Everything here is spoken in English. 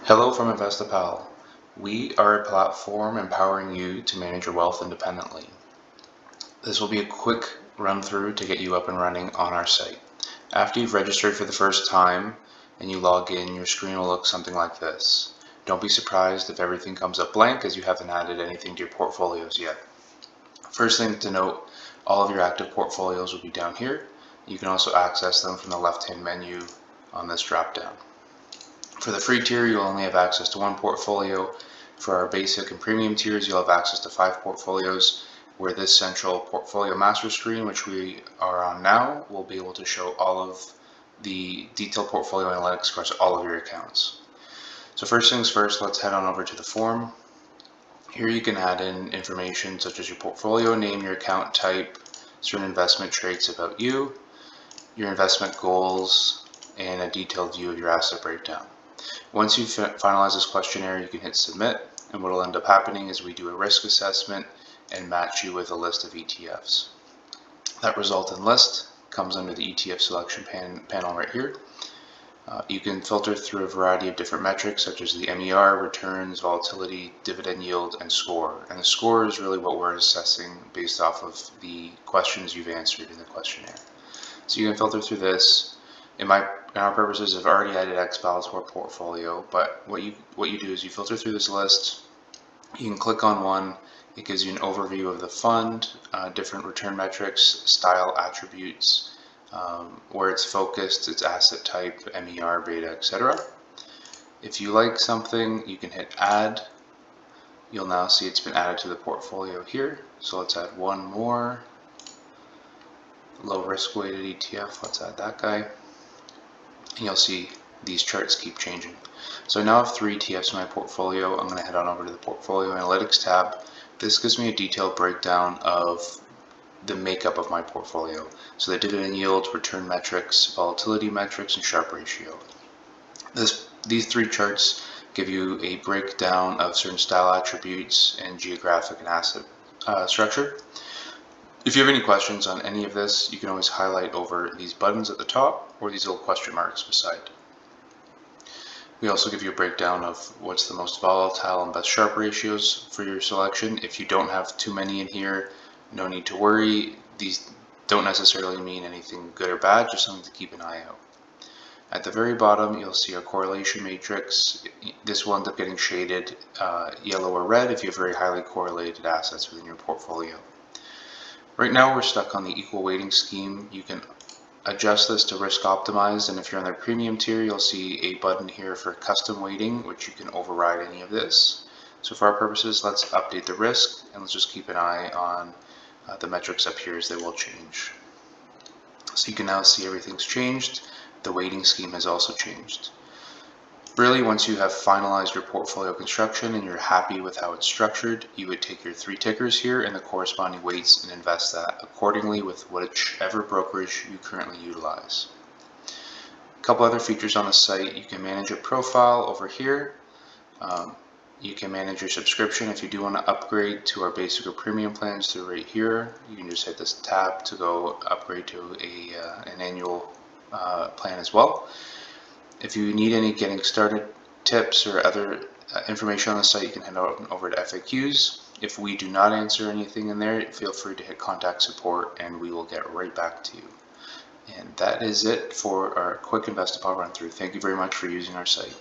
Hello from Investipal. We are a platform empowering you to manage your wealth independently. This will be a quick run through to get you up and running on our site. After you've registered for the first time and you log in, your screen will look something like this. Don't be surprised if everything comes up blank as you haven't added anything to your portfolios yet. First thing to note, all of your active portfolios will be down here. You can also access them from the left-hand menu on this drop-down. For the free tier, you'll only have access to one portfolio. For our basic and premium tiers, you'll have access to 5 portfolios, where this central portfolio master screen, which we are on now, will be able to show all of the detailed portfolio analytics across all of your accounts. So first things first, let's head on over to the form. Here you can add in information such as your portfolio name, your account type, certain investment traits about you, your investment goals, and a detailed view of your asset breakdown. Once you finalize this questionnaire, you can hit submit, and what will end up happening is we do a risk assessment and match you with a list of ETFs. That resultant list comes under the ETF selection panel right here. You can filter through a variety of different metrics such as the MER, returns, volatility, dividend yield, and score. And the score is really what we're assessing based off of the questions you've answered in the questionnaire. So you can filter through this. In our purposes, I've already added XBAL to our portfolio, but what you do is you filter through this list. You can click on one. It gives you an overview of the fund, different return metrics, style attributes, where it's focused, its asset type, MER, beta, etc. If you like something, you can hit add. You'll now see it's been added to the portfolio here. So let's add one more. Low risk weighted ETF, let's add that guy. And you'll see these charts keep changing. So I now have 3 ETFs in my portfolio. I'm going to head on over to the Portfolio Analytics tab. This gives me a detailed breakdown of the makeup of my portfolio. So the dividend yield, return metrics, volatility metrics, and Sharpe ratio. These 3 charts give you a breakdown of certain style attributes and geographic and asset structure. If you have any questions on any of this, you can always highlight over these buttons at the top or these little question marks beside. We also give you a breakdown of what's the most volatile and best Sharpe ratios for your selection. If you don't have too many in here, no need to worry. These don't necessarily mean anything good or bad, just something to keep an eye out. At the very bottom, you'll see our correlation matrix. This will end up getting shaded yellow or red if you have very highly correlated assets within your portfolio. Right now we're stuck on the equal weighting scheme. You can adjust this to risk optimized, and if you're on their premium tier, you'll see a button here for custom weighting, which you can override any of this. So for our purposes, let's update the risk, and let's just keep an eye on the metrics up here as they will change. So you can now see everything's changed. The weighting scheme has also changed. Really, once you have finalized your portfolio construction and you're happy with how it's structured, you would take your 3 tickers here and the corresponding weights and invest that accordingly with whichever brokerage you currently utilize. A couple other features on the site: you can manage your profile over here. You can manage your subscription. If you do want to upgrade to our basic or premium plans, so right here, you can just hit this tab to go upgrade to an annual plan as well. If you need any getting started tips or other information on the site, you can head over to FAQs. If we do not answer anything in there, feel free to hit contact support and we will get right back to you. And that is it for our quick Investipal run through. Thank you very much for using our site.